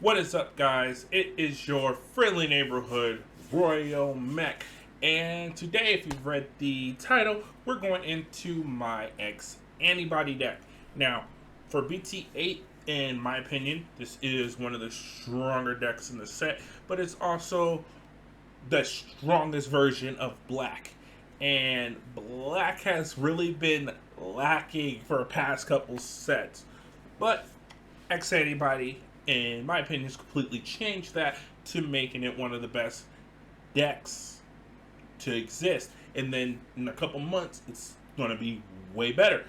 What is up, guys? It is your friendly neighborhood Royal Mech, and today, if you've read the title, we're going into my X-antibody deck. Now, for BT8, in my opinion, this is one of the stronger decks in the set, but it's also the strongest version of Black. And Black has really been lacking for the past couple sets, but X-antibody, in my opinion, has completely changed that to making it one of the best decks to exist. And then in a couple months, it's going to be way better.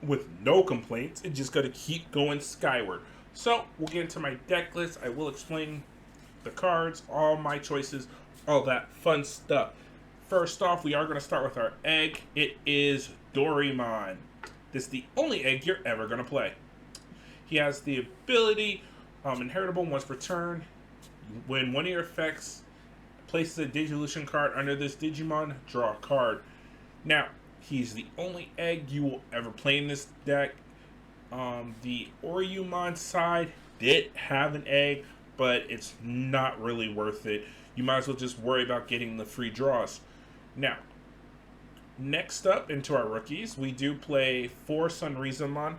With no complaints, it's just going to keep going skyward. So we'll get into my deck list. I will explain the cards, all my choices, all that fun stuff. First off, we are going to start with our egg. It is Doraemon. This is the only egg you're ever going to play. He has the ability, inheritable once per turn. When one of your effects places a Digivolution card under this Digimon, draw a card. Now, he's the only egg you will ever play in this deck. The Oriyumon side did have an egg, but it's not really worth it. You might as well just worry about getting the free draws. Now, next up into our rookies, we do play 4 Sunrizamon.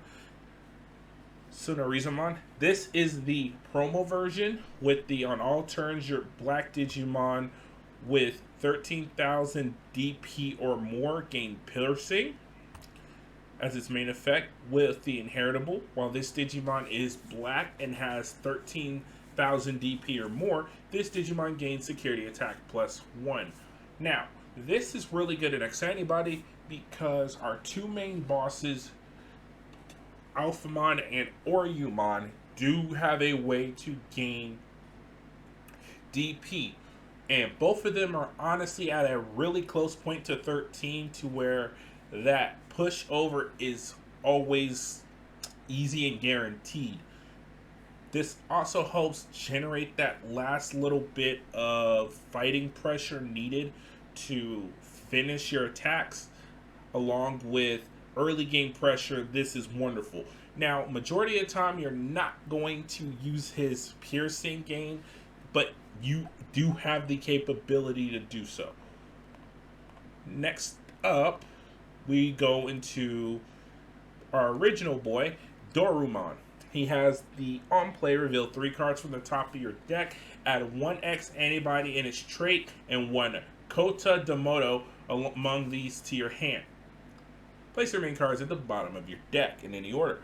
This is the promo version with the on all turns your black Digimon with 13,000 DP or more gain piercing as its main effect with the inheritable. While this Digimon is black and has 13,000 DP or more, this Digimon gains security attack +1. Now, this is really good in X-antibody because our 2 main bosses, Alphamon and Oriyumon, do have a way to gain DP. And both of them are honestly at a really close point to 13 to where that push over is always easy and guaranteed. This also helps generate that last little bit of fighting pressure needed to finish your attacks, along with early game pressure. This is wonderful. Now, majority of the time, you're not going to use his piercing gain, but you do have the capability to do so. Next up, we go into our original boy, Dorumon. He has the on-play reveal 3 cards from the top of your deck, add 1 X-antibody in its trait, and 1 Kota Demoto among these to your hand. Place your main cards at the bottom of your deck in any order.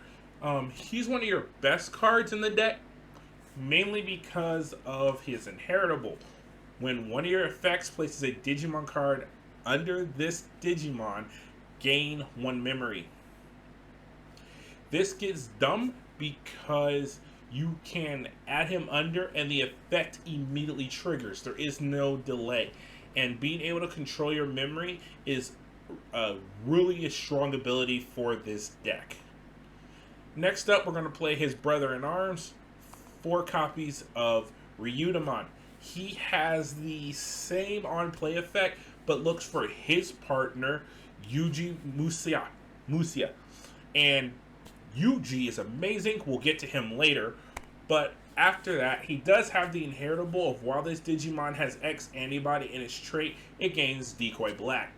He's one of your best cards in the deck, mainly because of his inheritable. When one of your effects places a Digimon card under this Digimon, gain 1 memory. This gets dumb because you can add him under and the effect immediately triggers. There is no delay. And being able to control your memory is really a strong ability for this deck. Next up, we're going to play his brother-in-arms, 4 copies of Ryudomon. He has the same on-play effect, but looks for his partner, Yuji Musia. And Yuji is amazing. We'll get to him later. But after that, he does have the inheritable of while this Digimon has X-antibody in its trait, it gains Decoy Black.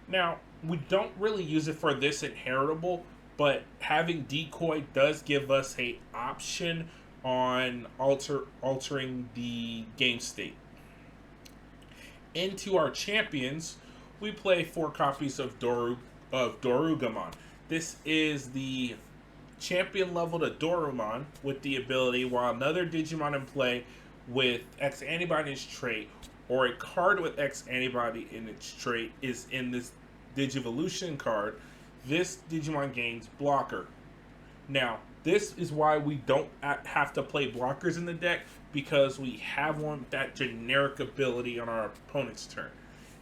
Now, we don't really use it for this inheritable, but having Decoy does give us a option on altering the game state. Into our champions, we play 4 copies of Dorugamon. This is the champion level to Dorumon with the ability while another Digimon in play with X-antibody in its trait or a card with X-antibody in its trait is in this Digivolution card, this Digimon gains blocker. Now, this is why we don't have to play blockers in the deck, because we have one with that generic ability on our opponent's turn.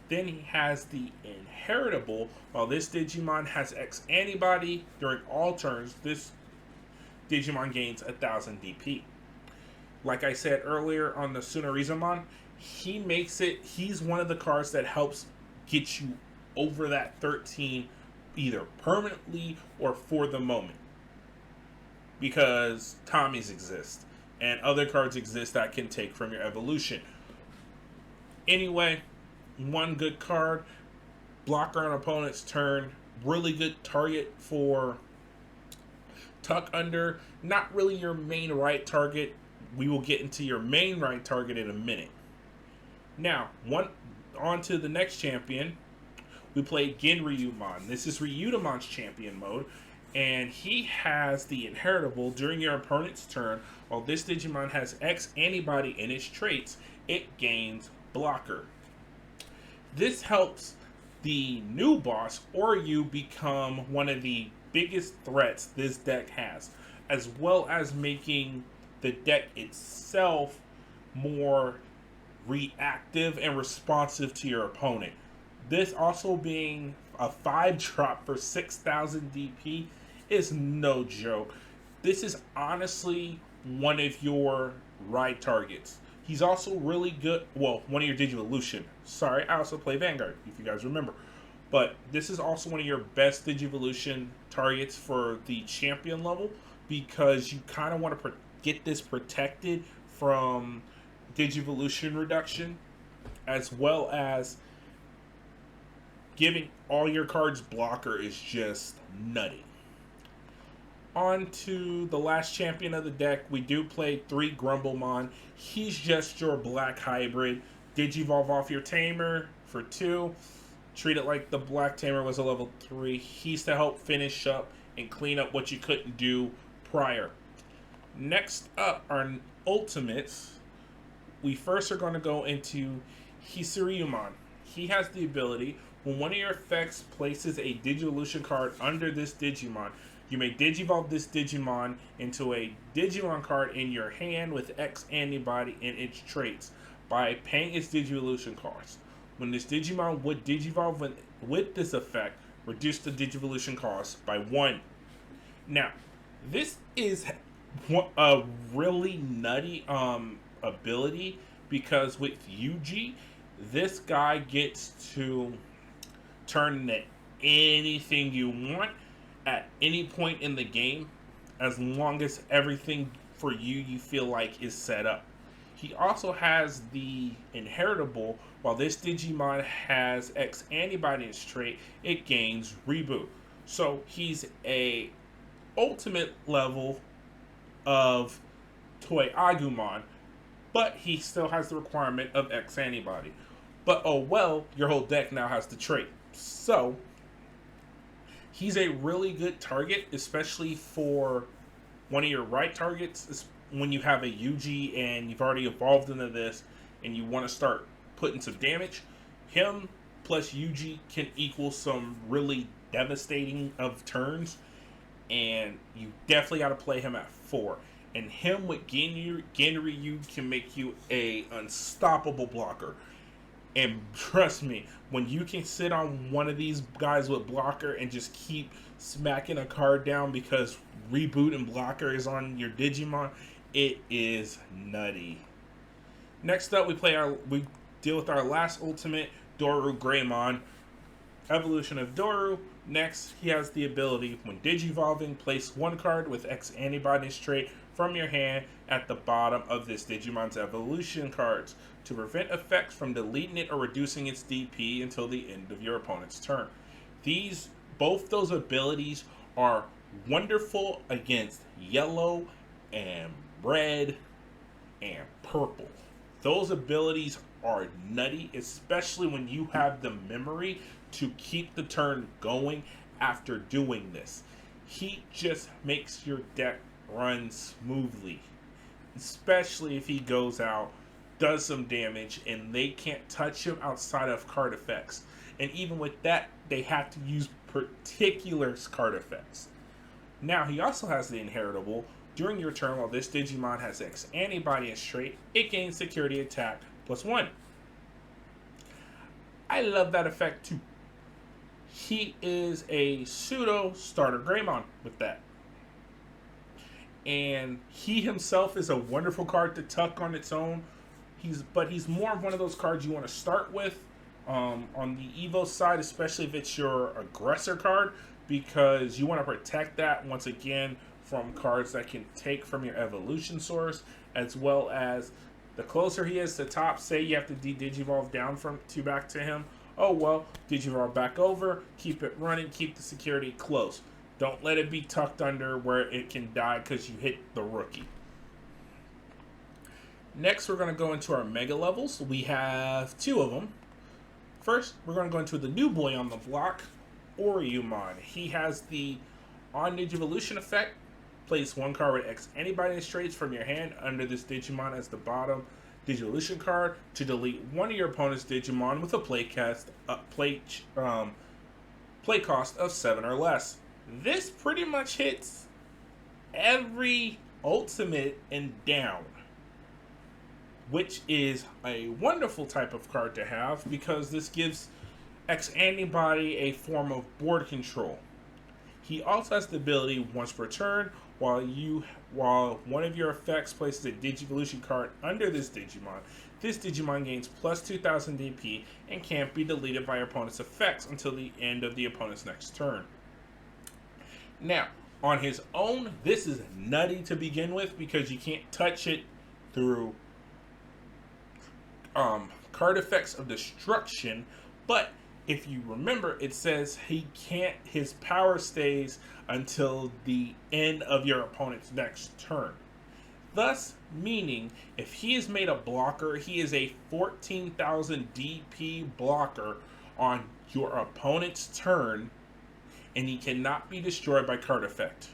Then he has the inheritable. While this Digimon has X-antibody, during all turns, this Digimon gains 1000 DP. Like I said earlier on the Sunrizamon, he's one of the cards that helps get you over that 13 either permanently or for the moment. because Tommies exist and other cards exist that can take from your evolution. Anyway, one good card, blocker on opponent's turn, really good target for tuck under. Not really your main right target. We will get into your main right target in a minute. Now, on to the next champion. We play Genryuman. This is Ryudamon's champion mode, and he has the inheritable during your opponent's turn. While this Digimon has X-antibody in its traits, it gains blocker. This helps the new boss or you become one of the biggest threats this deck has, as well as making the deck itself more reactive and responsive to your opponent. This also being a 5-drop for 6,000 DP is no joke. This is honestly one of your ride targets. He's also really good, well, one of your Digivolution. Sorry, I also play Vanguard, if you guys remember. But this is also one of your best Digivolution targets for the champion level, because you kind of want to get this protected from Digivolution reduction, as well as giving all your cards blocker is just nutty. On to the last champion of the deck. We do play 3 Grumblemon. He's just your black hybrid. Digivolve off your Tamer for 2. Treat it like the black Tamer was a level 3. He's to help finish up and clean up what you couldn't do prior. Next up are ultimates. We first are going to go into Hisuryumon. He has the ability, when one of your effects places a Digivolution card under this Digimon, you may Digivolve this Digimon into a Digimon card in your hand with X-antibody in its traits by paying its Digivolution cost. When this Digimon would Digivolve with this effect, reduce the Digivolution cost by 1. Now, this is a really nutty ability, because with Yuji, this guy gets to turn into anything you want at any point in the game, as long as everything for you feel like is set up. He also has the inheritable. While this Digimon has X-antibody in its trait, it gains reboot. So he's a ultimate level of Toy Agumon, but he still has the requirement of X-antibody. But oh well, your whole deck now has the trait. So he's a really good target, especially for one of your right targets. When you have a Yuji and you've already evolved into this and you want to start putting some damage, him plus Yuji can equal some really devastating of turns, and you definitely got to play him at 4. And him with Genryu can make you a unstoppable blocker. And trust me, when you can sit on one of these guys with blocker and just keep smacking a card down because reboot and blocker is on your Digimon, it is nutty. Next up, we deal with our last ultimate, Doru Greymon. Evolution of Doru. Next, he has the ability, when Digivolving, place 1 card with X-antibody trait from your hand at the bottom of this Digimon's evolution cards to prevent effects from deleting it or reducing its DP until the end of your opponent's turn. Both those abilities are wonderful against yellow and red and purple. Those abilities are nutty, especially when you have the memory to keep the turn going after doing this. He just makes your deck run smoothly, especially if he goes out, does some damage, and they can't touch him outside of card effects. And even with that, they have to use particular card effects. Now, he also has the inheritable. During your turn, while this Digimon has X-antibody as trait, it gains security attack +1. I love that effect too. He is a pseudo starter Greymon with that. And he himself is a wonderful card to tuck on its own. He's more of one of those cards you want to start with on the Evo side, especially if it's your aggressor card, because you want to protect that once again from cards that can take from your evolution source, as well as the closer he is to top, say you have to digivolve down from to back to him. Oh well, digivolve back over, keep it running, keep the security close. Don't let it be tucked under where it can die because you hit the rookie. Next, we're going to go into our mega levels. We have 2 of them. First, we're going to go into the new boy on the block, Oriumon. He has the on Digivolution effect. Place 1 card with X-antibody traits from your hand under this Digimon as the bottom Digivolution card to delete one of your opponent's Digimon with a play cost of 7 or less. This pretty much hits every ultimate and down, which is a wonderful type of card to have because this gives X-antibody a form of board control. He also has the ability once per turn, while one of your effects places a Digivolution card under this Digimon gains plus 2000 DP and can't be deleted by your opponent's effects until the end of the opponent's next turn. Now, on his own, this is nutty to begin with because you can't touch it through card effects of destruction, but if you remember, it says his power stays until the end of your opponent's next turn. Thus, meaning, if he is made a blocker, he is a 14,000 DP blocker on your opponent's turn, and he cannot be destroyed by card effect.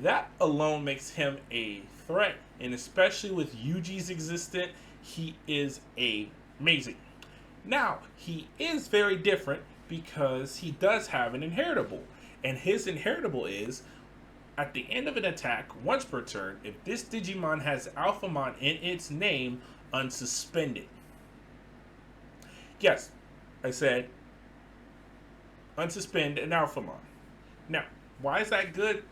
That alone makes him a threat, and especially with Yuji's existent, he is amazing. Now, he is very different because he does have an inheritable, and his inheritable is, at the end of an attack, once per turn, if this Digimon has Alphamon in its name, unsuspend it. Yes, I said unsuspend an Alphamon. Now, why is that good?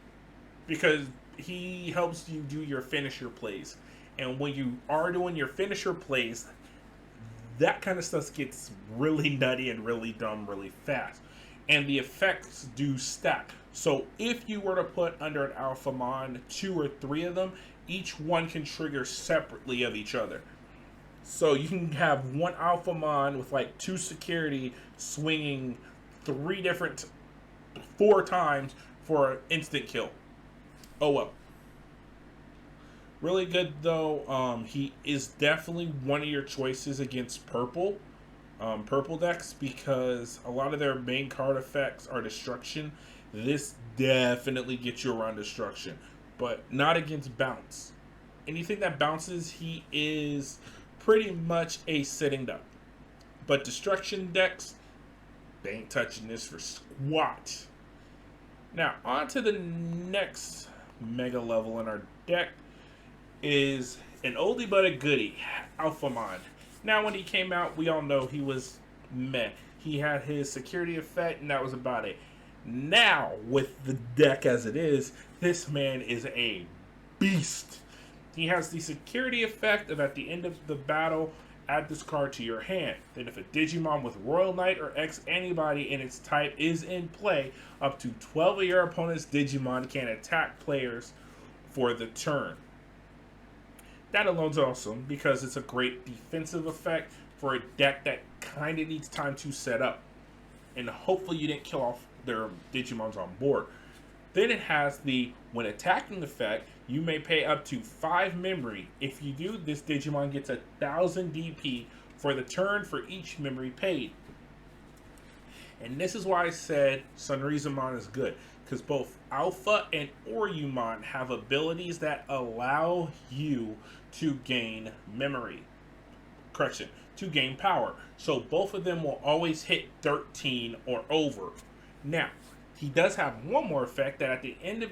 Because he helps you do your finisher plays. And when you are doing your finisher plays, that kind of stuff gets really nutty and really dumb really fast. And the effects do stack. So if you were to put under an Alphamon 2 or 3 of them, each one can trigger separately of each other. So you can have one Alphamon with like 2 security swinging 4 times for an instant kill. Oh well. Really good though. He is definitely one of your choices against purple decks because a lot of their main card effects are destruction. This definitely gets you around destruction, but not against bounce. Anything that bounces, he is pretty much a sitting duck. But destruction decks, they ain't touching this for squat. Now, on to the next mega level in our deck is an oldie but a goodie, Alphamon. Now, when he came out, we all know he was meh. He had his security effect, and that was about it. Now, with the deck as it is, this man is a beast. He has the security effect of at the end of the battle, add this card to your hand. Then if a Digimon with Royal Knight or X-antibody in its type is in play, up to 12 of your opponent's Digimon can attack players for the turn. That alone's awesome because it's a great defensive effect for a deck that kind of needs time to set up. And hopefully you didn't kill off their Digimons on board. Then it has the when attacking effect, you may pay up to 5 memory. If you do, this Digimon gets 1000 DP for the turn for each memory paid. And this is why I said Sunrizamon is good. Because both Alpha and Oriumon have abilities that allow you to gain memory. Correction, to gain power. So both of them will always hit 13 or over. Now, he does have one more effect that at the end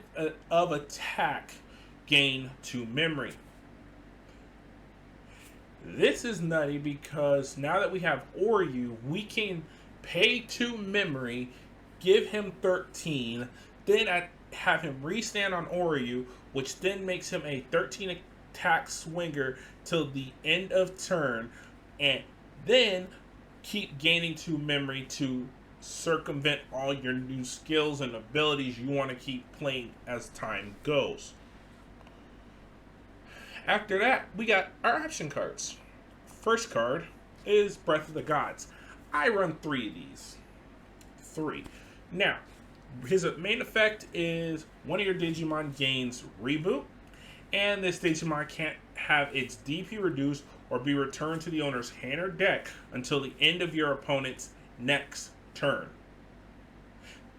of attack, gain 2 memory. This is nutty because now that we have Oryu, we can pay 2 memory, give him 13, then have him restand on Oryu, which then makes him a 13 attack swinger till the end of turn, and then keep gaining 2 memory to circumvent all your new skills and abilities you want to keep playing as time goes. After that, we got our option cards. First card is Breath of the Gods. I run 3 of these. 3. Now, his main effect is one of your Digimon gains reboot, and this Digimon can't have its DP reduced or be returned to the owner's hand or deck until the end of your opponent's next turn.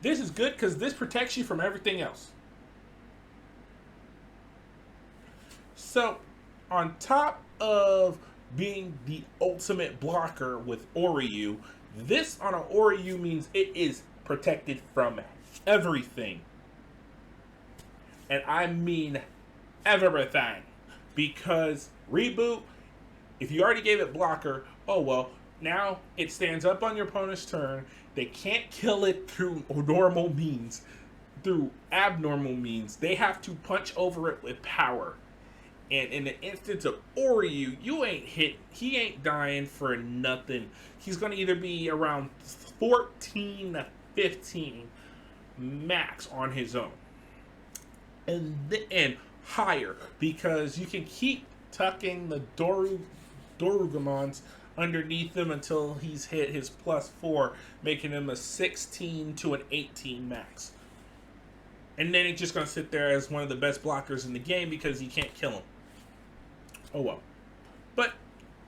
This is good because this protects you from everything else. So, on top of being the ultimate blocker with Oryu, this on an Oryu means it is protected from everything. And I mean everything. Because reboot, if you already gave it blocker, oh well, now it stands up on your opponent's turn. They can't kill it through normal means, through abnormal means. They have to punch over it with power. And in the instance of Oryu, you ain't hit. He ain't dying for nothing. He's going to either be around 14 to 15 max on his own. And higher, because you can keep tucking the Dorugamons underneath him until he's hit his +4, making him a 16 to an 18 max. And then it's just going to sit there as one of the best blockers in the game because you can't kill him. Oh well. But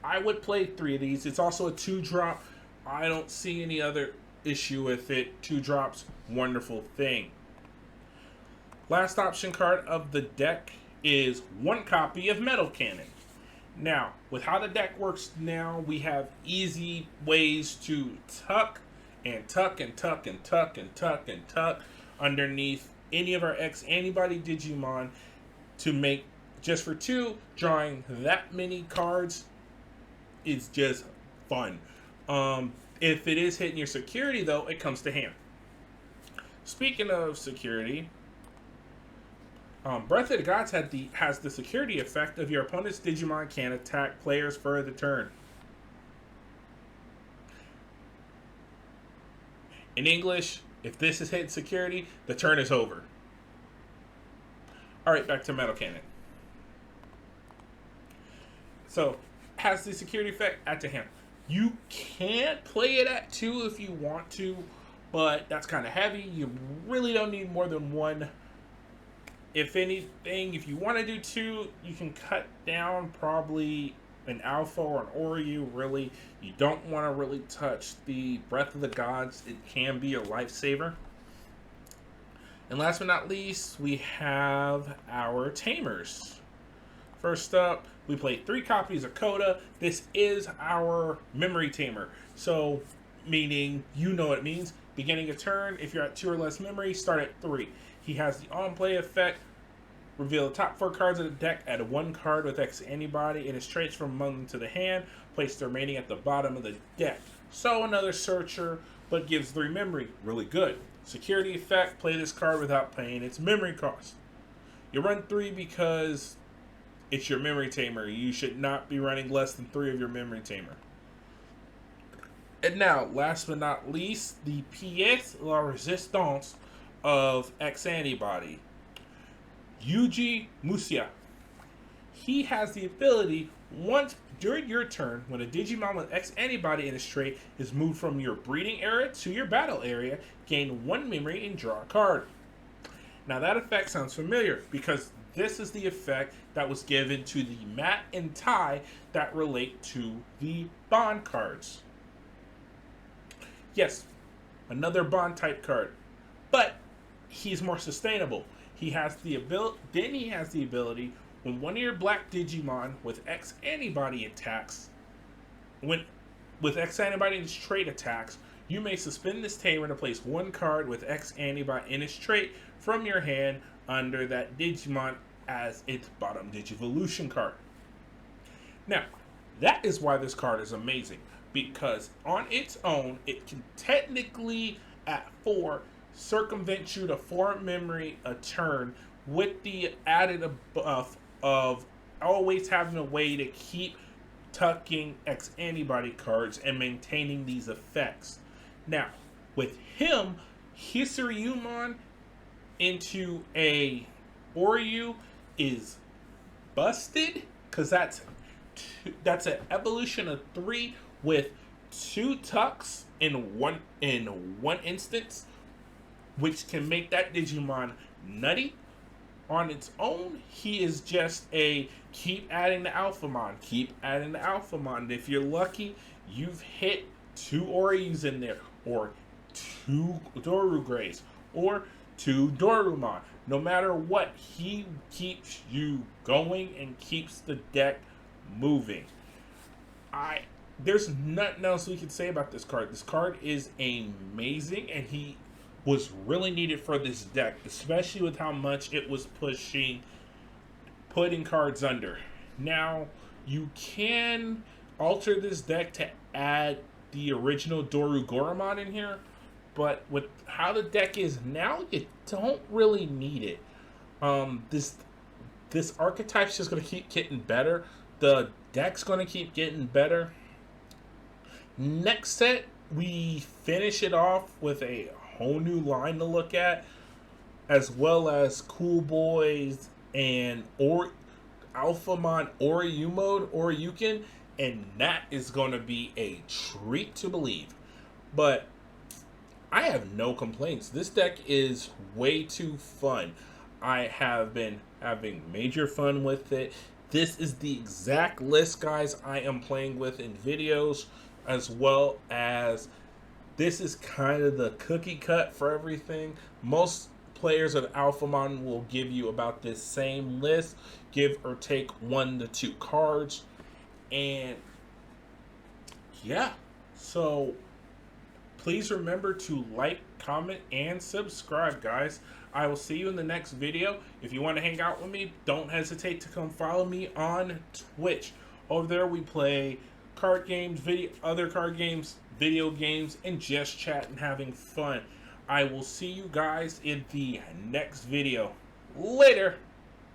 I would play 3 of these. It's also a 2-drop. I don't see any other issue with it. 2 drops, wonderful thing. Last option card of the deck is 1 copy of Metal Cannon. Now, with how the deck works now, we have easy ways to tuck and tuck and tuck and tuck and tuck and tuck underneath any of our X-antibody Digimon to make, just for 2, drawing that many cards is just fun. If it is hitting your security, though, it comes to hand. Speaking of security, Breath of the Gods has the security effect of your opponent's Digimon can attack players for the turn. In English, if this is hitting security, the turn is over. Alright, back to Metal Cannon. So, has the security effect at the hand. You can play it at 2 if you want to, but that's kind of heavy. You really don't need more than 1. If anything, if you want to do 2, you can cut down probably an Alpha or an Oryu. Really, you don't want to really touch the Breath of the Gods. It can be a lifesaver. And last but not least, we have our Tamers. First up, we play 3 copies of Coda. This is our memory tamer. So, meaning, you know what it means. Beginning a turn, if you're at 2 or less memory, start at 3. He has the on-play effect. Reveal the top 4 cards of the deck, add 1 card with X-antibody and its traits from among them to the hand. Place the remaining at the bottom of the deck. So another searcher, but gives 3 memory. Really good. Security effect, play this card without paying its memory cost. You run 3 because it's your memory tamer. You should not be running less than 3 of your memory tamer. And now, last but not least, the pièce la résistance of X-antibody. Yuji Musia. He has the ability, once during your turn, when a Digimon with X-antibody in its trait is moved from your breeding area to your battle area, gain 1 memory and draw a card. Now that effect sounds familiar because this is the effect that was given to the Mat and Tai that relate to the Bond cards. Yes, another Bond type card, but he's more sustainable. He has the ability, when one of your black Digimon with X-antibody attacks, with X-antibody in its trait attacks, you may suspend this tamer to place 1 card with X-antibody in its trait from your hand under that Digimon as its bottom Digivolution card. Now, that is why this card is amazing, because on its own, it can technically, at 4, circumvent you to 4 memory a turn with the added buff of always having a way to keep tucking X-antibody cards and maintaining these effects. Now, with him, Hisarumon into a Oryu is busted because that's an evolution of 3 with 2 tucks in one instance, which can make that Digimon nutty. On its own, he is just a keep adding the Alphamon, keep adding the Alphamon. If you're lucky, you've hit 2 Oryus in there, or 2 Doru Greys, or 2 Dorumon. No matter what, he keeps you going and keeps the deck moving. There's nothing else we can say about this card. This card is amazing, and he was really needed for this deck, especially with how much it was putting cards under. Now, you can alter this deck to add the original Doru Goramon in here, but with how the deck is now, you don't really need it. This archetype's just going to keep getting better. The deck's going to keep getting better. Next set, we finish it off with a whole new line to look at, as well as Cool Boys and Alphamon Oryu mode, Oryukin, and that is going to be a treat to believe. But I have no complaints. This deck is way too fun. I have been having major fun with it. This is the exact list, guys, I am playing with in videos, as well as this is kind of the cookie cut for everything. Most players of Alphamon will give you about this same list, give or take 1 to 2 cards. And yeah, so please remember to like, comment, and subscribe, guys. I will see you in the next video. If you want to hang out with me, don't hesitate to come follow me on Twitch. Over there we play card games, other card games, video games, and just chat and having fun. I will see you guys in the next video. Later!